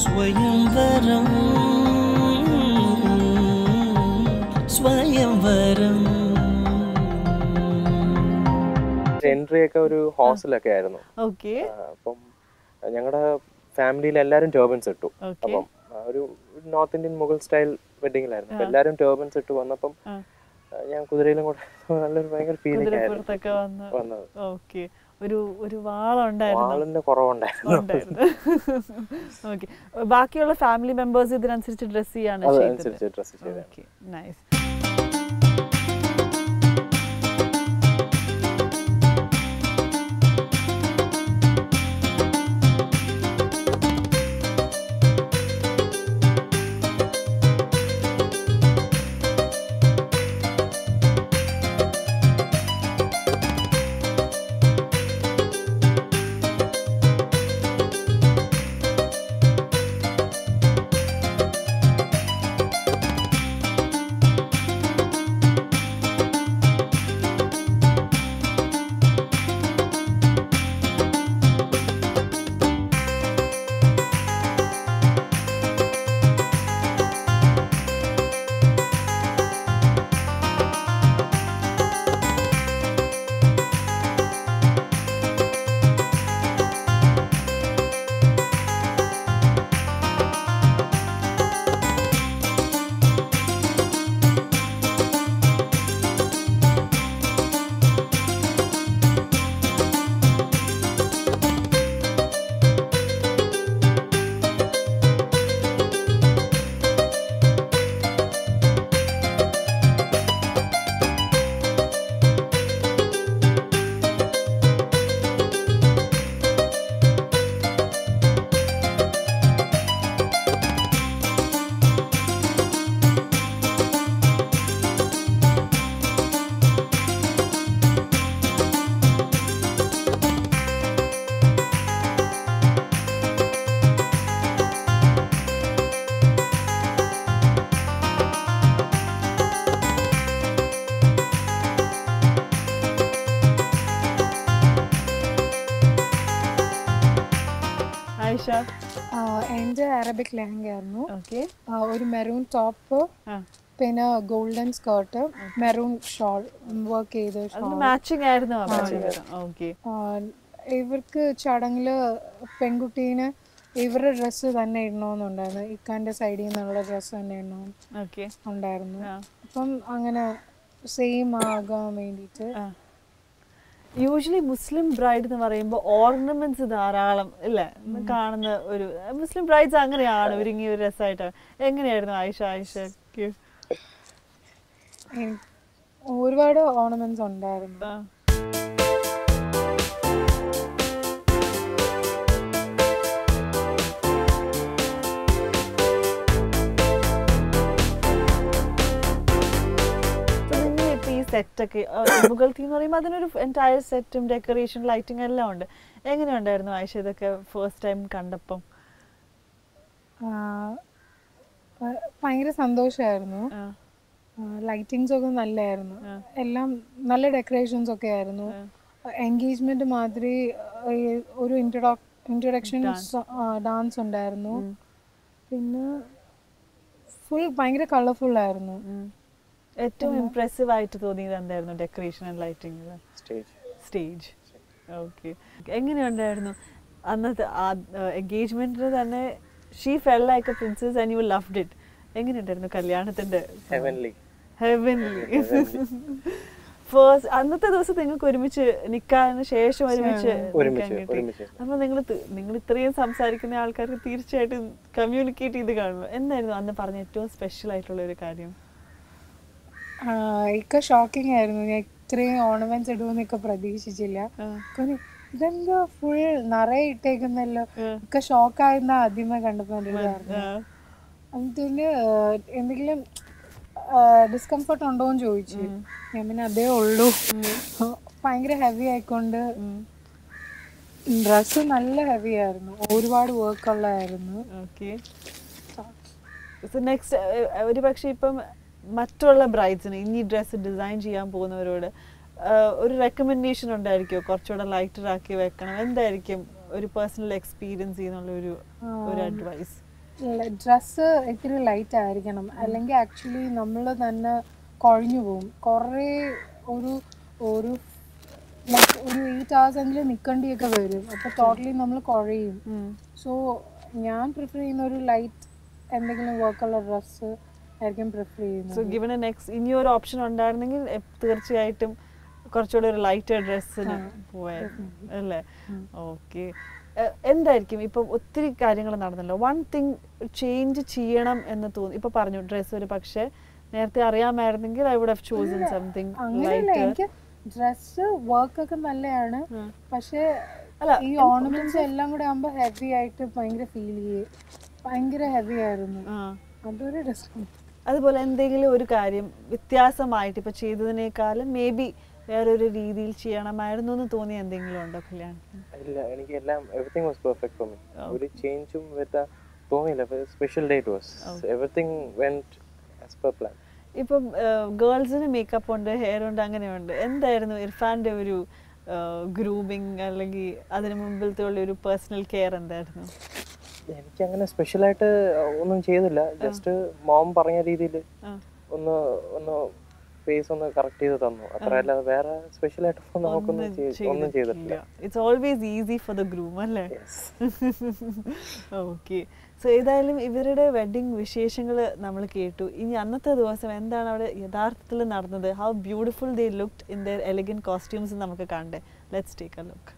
സ്വയംവരം സ്വയംവരം entry ഒക്കെ ഒരു ഹോസ്റ്റലൊക്കെ ആയിരുന്നു. അപ്പം ഞങ്ങളുടെ ഫാമിലിയിൽ എല്ലാവരും ടർബൻസ് ഇട്ടു. അപ്പം ഒരു നോർത്ത് ഇന്ത്യൻ മുഗൾ സ്റ്റൈൽ വെഡിങ്ങിലായിരുന്നു. അപ്പൊ എല്ലാവരും ടർബൻസ് ഇട്ട് വന്നപ്പം ഞാൻ കുതിരയിലും കൂടെ നല്ലൊരു ഭയങ്കര ഫീലിംഗ് ആയിരുന്നു വന്നത്. വാളിന്റെ കുറവുണ്ടായിരുന്നു. ബാക്കിയുള്ള ഫാമിലി മെമ്പേഴ്സ് ഇതിനനുസരിച്ച് ഡ്രസ് ചെയ്യാണ്. എൻ്റെ അറബിക് ലെഹങ്ക ആയിരുന്നു. ഒരു മെറൂൺ ടോപ്പ്, പിന്നെ golden skirt, maroon shawl work ചെയ്ത്. ഇവർക്ക് ചടങ്ങില് പെൺകുട്ടീന് ഇവരുടെ ഡ്രസ്സ് തന്നെ ഇടണമെന്നുണ്ടായിരുന്നു. ഇക്കാന്റെ സൈഡിൽ നിന്നുള്ള ഡ്രസ്സ് തന്നെ ഇടണം ഉണ്ടായിരുന്നു. അപ്പം അങ്ങനെ സെയിം ആകാൻ വേണ്ടിയിട്ട്. യൂഷ്വലി മുസ്ലിം ബ്രൈഡ് എന്ന് പറയുമ്പോൾ ഓർണമെന്റ്സ് ധാരാളം ഇല്ലേ കാണുന്ന ഒരു മുസ്ലിം ബ്രൈഡ്സ് അങ്ങനെയാണ് ഒരുങ്ങി ഒരു രസമായിട്ട്. എങ്ങനെയായിരുന്നു ആയിഷയ്ക്ക്? ഒരുപാട് ഓർണമെന്റ്സ് ഉണ്ടായിരുന്നു. സെറ്റൊക്കെ മുഗൾ തീം എന്ന് പറയുമ്പോൾ അതിനൊരു എൻറ്റയർ സെറ്റും ഡെക്കറേഷൻ ലൈറ്റിംഗ് എല്ലാം ഉണ്ട്. എങ്ങനെയുണ്ടായിരുന്നു ആയിഷ ഇതൊക്കെ ഫസ്റ്റ് ടൈം കണ്ടപ്പം? ഭയങ്കര സന്തോഷമായിരുന്നു. ലൈറ്റിങ്സ് ഒക്കെ നല്ലായിരുന്നു. എല്ലാം നല്ല ഡെക്കറേഷൻസ് ഒക്കെ ആയിരുന്നു. എൻഗേജ്മെന്റ് മാതിരി ഒരു ഇൻട്രൊഡക്ഷൻ ഡാൻസ് ഉണ്ടായിരുന്നു. പിന്നെ ഫുൾ ഭയങ്കര കളർഫുൾ ആയിരുന്നു. ഏറ്റവും ഇംപ്രസീവ് ആയിട്ട് തോന്നിയത് എന്തായിരുന്നു decoration and lighting? Stage. Okay, എങ്ങനെയുണ്ടായിരുന്നു അന്നത്തെ എൻഗേജ്മെന്റിന് തന്നെ? She fell like a princess and you loved it. എങ്ങനെയുണ്ടായിരുന്നു കല്യാണത്തിന്റെ? ഹെവൻലി. ഫസ്റ്റ് അന്നത്തെ ദിവസം നിങ്ങൾക്ക് ഒരുമിച്ച് നിക്കാന് ശേഷം ഒരുമിച്ച്. അപ്പൊ നിങ്ങൾ ഇത്രയും സംസാരിക്കുന്ന ആൾക്കാർക്ക് തീർച്ചയായിട്ടും കമ്മ്യൂണിക്കേറ്റ് ചെയ്ത് കാണുമോ? എന്തായിരുന്നു അന്ന് പറഞ്ഞ ഏറ്റവും സ്പെഷ്യൽ ആയിട്ടുള്ള ഒരു കാര്യം? ഇക്ക ഷോക്കിംഗ് ആയിരുന്നു. ഞാൻ ഇത്രയും ഓർണമെന്റ്സ് ഇടുമെന്നൊക്കെ പ്രതീക്ഷിച്ചില്ല. ഇതെന്താ ഫുൾ നിറയെ ഇട്ടേക്കുന്നല്ലോ. ഇക്ക ഷോക്കായിരുന്ന ആദ്യമേ കണ്ടപ്പോ എൻ്റെ പറഞ്ഞു. അതിന് എന്തെങ്കിലും ഡിസ്കംഫർട്ട് ഉണ്ടോന്ന് ചോദിച്ചു. ഞാൻ പിന്നെ അതേ ഉള്ളൂ. ഭയങ്കര ഹെവി ആയിക്കൊണ്ട് ഡ്രസ്സ് നല്ല ഹെവി ആയിരുന്നു. ഒരുപാട് വർക്ക് ഉള്ളതായിരുന്നു. നെക്സ്റ്റ് ഒരു പക്ഷെ ഇപ്പം മറ്റുള്ള ബ്രൈഡ്സിന് ഇനി ഡ്രസ്സ് ഡിസൈൻ ചെയ്യാൻ പോകുന്നവരോട് ഒരു റെക്കമെൻഡേഷൻ ഉണ്ടായിരിക്കുമോ? കുറച്ചുകൂടെ ലൈറ്റർ ആക്കി വെക്കണം. എന്തായിരിക്കും ഒരു പേഴ്സണൽ എക്സ്പീരിയൻസ് ചെയ്യുന്നുള്ള ഒരു അഡ്വൈസ്? ഡ്രസ്സ് ഇത്തിരി ലൈറ്റ് ആയിരിക്കണം, അല്ലെങ്കിൽ ആക്ച്വലി നമ്മൾ തന്നെ കുഴഞ്ഞു പോകും. കുറേ ഒരു ഒരു ലൈക്ക് ഒരു 8 hours എങ്കിലും നിൽക്കേണ്ടിയൊക്കെ വരും. അപ്പോൾ ടോട്ടലി നമ്മൾ കുഴയും. സോ ഞാൻ പ്രിഫർ ചെയ്യുന്ന ഒരു ലൈറ്റ് എന്തെങ്കിലും വർക്കുള്ള ഡ്രസ്സ് ആയിരിക്കും പ്രിഫർ ചെയ്യുന്നത്. സോ ഗിവൻ എ നെക്സ്റ്റ് ഇനി ഒരു ഓപ്ഷൻ ഉണ്ടായിരുന്നെങ്കിൽ തീർച്ചയായിട്ടും കുറച്ചുകൂടി ഒരു ലൈറ്റർ ഡ്രസ്സിന് പോയായിരുന്നു അല്ലേ? ഓക്കെ. എന്തായിരിക്കും ഇപ്പം ഒത്തിരി കാര്യങ്ങൾ നടന്നല്ലോ, വൺ തിങ് ചേഞ്ച് ചെയ്യണം എന്ന് തോന്നി? ഇപ്പൊ പറഞ്ഞു ഡ്രസ്സ് ഒരു പക്ഷേ നേരത്തെ അറിയാമായിരുന്നെങ്കിൽ I would have chosen something lighter. Dress work ഒക്കെ നല്ലതാണ്, പക്ഷേ ഈ ഓർണമെന്റ്സ് എല്ലാം കൂടെ ആകുമ്പോ ഹെവി ആയിട്ട് ഭയങ്കര ഫീൽ ചെയ്യും. ഭയങ്കര ഹെവി ആയിരുന്നു, അതൊരു രസം. അതുപോലെ എന്തെങ്കിലും ഒരു കാര്യം വ്യത്യാസമായിട്ട് ഇപ്പൊ ചെയ്തതിനേക്കാളും മേ ബി വേറൊരു രീതിയിൽ ചെയ്യണമായിരുന്നു എന്ന് തോന്നിയ എന്തെങ്കിലും ഉണ്ടോ കല്യാണത്തിന്? ഇല്ല, എനിക്ക് എല്ലാം everything was perfect for me. ഒരു ചേഞ്ചും തോന്നിയില്ല. Special day it was. Everything went as per plan. ഇപ്പം ഗേൾസിന് മേക്കപ്പ് ഉണ്ട്, ഹെയർ ഉണ്ട്, അങ്ങനെയുണ്ട്. എന്തായിരുന്നു ഇർഫാന്റെ ഒരു ഗ്രൂമിങ് അല്ലെങ്കിൽ അതിന് മുമ്പിലത്തെ ഉള്ള ഒരു പേഴ്സണൽ കെയർ എന്തായിരുന്നു? എനിക്ക് അങ്ങനെ സ്പെഷ്യലായിട്ട് ഒന്നും ചെയ്തില്ല. ജസ്റ്റ് മോം പറഞ്ഞ രീതിയിൽ ഒന്ന് ഫേസ് ഒന്ന് കറക്റ്റ് ചെയ്ത് തന്നു, അത്ര. അല്ലാതെ വേറെ സ്പെഷ്യലായിട്ട് ഒന്നും ചെയ്തിട്ടില്ല. It's always easy for the groom അല്ലേ? ഓക്കെ. സോ ഏതായാലും ഇവരുടെ വെഡിങ് വിശേഷങ്ങൾ നമ്മൾ കേട്ടു. ഇനി അന്നത്തെ ദിവസം എന്താണ് അവിടെ യഥാർത്ഥത്തിൽ നടന്നത്, how beautiful they looked in there elegant costumes നമുക്ക് കണ്ടേ. Let's take A look.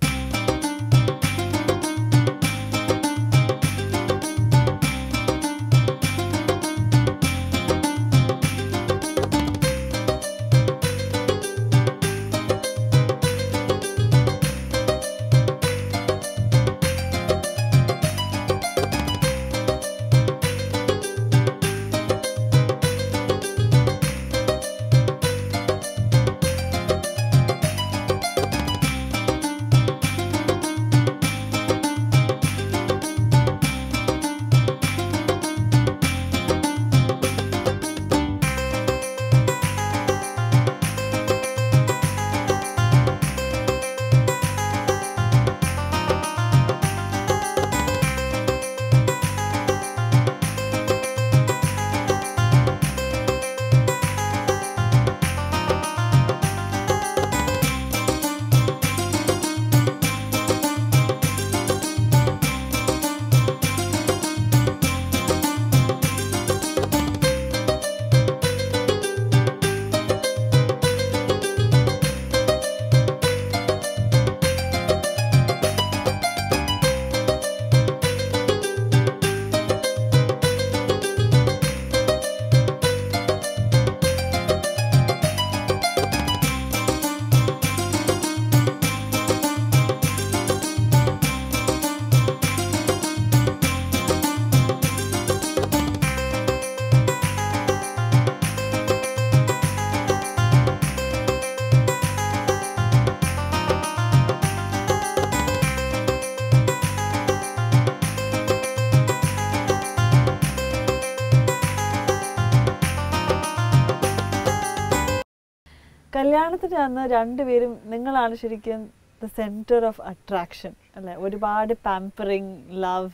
കല്യാണത്തിന് അന്ന് രണ്ടുപേരും നിങ്ങളാണ് ശരിക്കും ദ സെൻറ്റർ ഓഫ് അട്രാക്ഷൻ അല്ലേ? ഒരുപാട് pampering, love,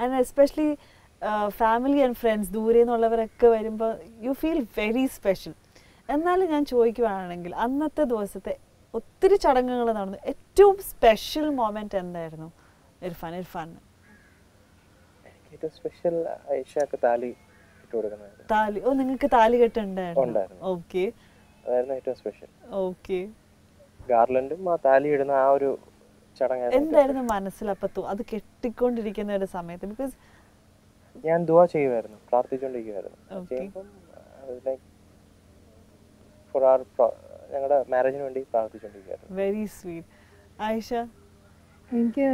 and especially family and friends ദൂരെ നിന്നുള്ളവരൊക്കെ വരുമ്പോൾ യു ഫീൽ വെരി സ്പെഷ്യൽ. എന്നാലും ഞാൻ ചോദിക്കുകയാണെങ്കിൽ അന്നത്തെ ദിവസത്തെ ഒത്തിരി ചടങ്ങുകൾ നടന്നു, ഏറ്റവും സ്പെഷ്യൽ മൊമെന്റ് എന്തായിരുന്നു ഇർഫാന്? ഏറ്റവും സ്പെഷ്യൽ ഐഷക്ക് താലി ഇട്ട് കൊടുക്കുന്നത്. താലി? ഓ, നിങ്ങൾക്ക് താലി കെട്ടുണ്ടായിരുന്നു. ഓക്കെ, അതായിരുന്നു ഏറ്റവും സ്പെഷ്യൽ. ഓക്കെ. ഗാർലൻഡും ആ താലി ഇടുന്ന ആ ഒരു ചടങ്ങ് എന്തായിരുന്നു മനസ്സിൽ അപ്പത്തോ അത് കെട്ടിക്കൊണ്ടിരിക്കുന്ന ഒരു സമയത്ത്? ബിക്കോസ് ഞാൻ ദുആ ചെയ്യുമായിരുന്നു, പ്രാർത്ഥിച്ചുകൊണ്ടിരിക്കുമായിരുന്നു. ഞങ്ങളുടെ മാരേജിന് വേണ്ടി പ്രാർത്ഥിച്ചുകൊണ്ടിരിക്കുകയായിരുന്നു. Very sweet. ആയിഷ? എനിക്ക്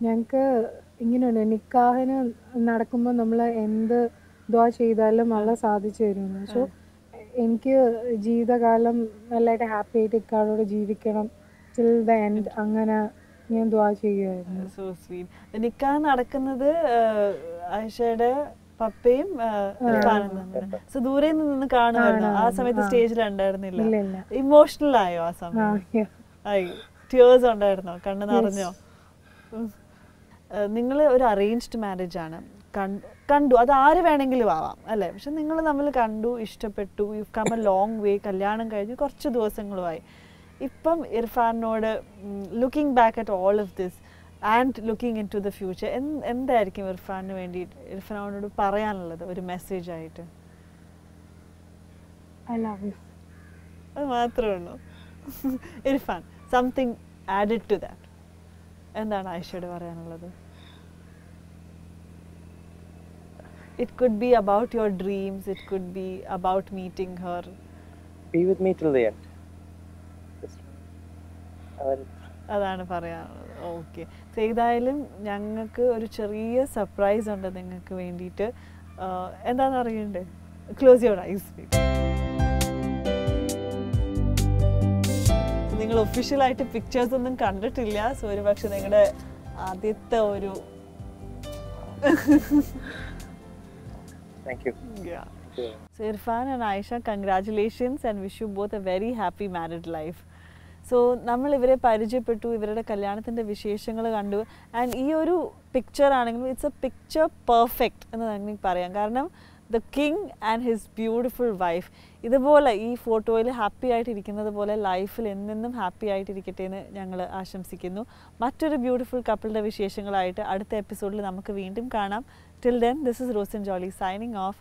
ഞങ്ങൾക്ക് ഇങ്ങനെയുണ്ട്, നിക്കാഹിന് നടക്കുമ്പോൾ നമ്മൾ എന്ത് ദുആ ചെയ്താലും അള്ളാഹ് സാധിച്ചു തരുന്നു. സോ എനിക്ക് ജീവിതകാലം നല്ലതായിട്ട് ഹാപ്പി ആയിട്ട് ഇക്കാളോട് ജീവിക്കണം ടിൽ ദ എൻഡ്, അങ്ങനെ ഞാൻ ദുആ ചെയ്യുമായിരുന്നു. So sweet. നിക്കാഹ് നടക്കുന്നത് ആയിഷയുടെ പപ്പയും സോ ദൂരെ നിന്ന് കാണുമായിരുന്നു. ആ സമയത്ത് സ്റ്റേജിലുണ്ടായിരുന്നില്ല. ഇമോഷണൽ ആയോ ആ സമയം? ടീയേഴ്സ് ഉണ്ടായിരുന്നോ? കണ്ണു നിറഞ്ഞോ? നിങ്ങൾ ഒരു അറേഞ്ച്ഡ് മാരേജ് ആണ്, കണ്ടു, അത് ആര് വേണമെങ്കിലും ആവാം അല്ലേ, പക്ഷെ നിങ്ങൾ തമ്മിൽ കണ്ടു, ഇഷ്ടപ്പെട്ടു, you come a long way, കല്യാണം കഴിഞ്ഞ് കുറച്ച് ദിവസങ്ങളുമായി. ഇപ്പം ഇർഫാനോട് looking back at all of this and looking into the future, എന്തായിരിക്കും ഇർഫാനിന് വേണ്ടി ഇർഫാനോട് പറയാനുള്ളത് ഒരു മെസ്സേജ് ആയിട്ട്? I love you. അത് മാത്രമേ ഉള്ളൂ. Irfan, something added to that, എന്താണ് ആയിഷയോട് പറയാനുള്ളത്? It could be about your dreams, it could be about meeting her. Be with me till the end. അതാണ് പറയാനുള്ളത്. ഓക്കെ, ഏതായാലും ഞങ്ങൾക്ക് ഒരു ചെറിയ സർപ്രൈസ് ഉണ്ട് നിങ്ങൾക്ക് വേണ്ടിയിട്ട്. എന്താണെന്ന് അറിയണ്ടേ? Close your eyes. നിങ്ങൾ ഒഫീഷ്യലായിട്ട് പിക്ചേഴ്സ് ഒന്നും കണ്ടിട്ടില്ല, സോ ഒരു പക്ഷെ നിങ്ങളുടെ ആദ്യത്തെ ഒരു Thank you. Yeah. So Irfan and Aisha, congratulations and wish you both a very happy married life. So നമ്മൾ ഇവരെ പരിചയപ്പെട്ടു, ഇവരുടെ കല്യാണത്തിൻ്റെ വിശേഷങ്ങൾ കണ്ടു, ആൻഡ് ഈ ഒരു പിക്ചർ ആണെങ്കിലും ഇറ്റ്സ് എ പിക്ചർ പെർഫെക്റ്റ് എന്ന് നമുക്ക് പറയാം. കാരണം the king and his beautiful wife ഇതുപോലെ ഈ ഫോട്ടോയിൽ ഹാപ്പി ആയിട്ടിരിക്കുന്നത് പോലെ ലൈഫിൽ എന്നെന്നും ഹാപ്പി ആയിട്ടിരിക്കട്ടെ എന്ന് ഞങ്ങൾ ആശംസിക്കുന്നു. മറ്റൊരു ബ്യൂട്ടിഫുൾ കപ്പിളുടെ വിശേഷങ്ങളായിട്ട് അടുത്ത എപ്പിസോഡിൽ നമുക്ക് വീണ്ടും കാണാം. Till then, this is Rosen Jolly signing off.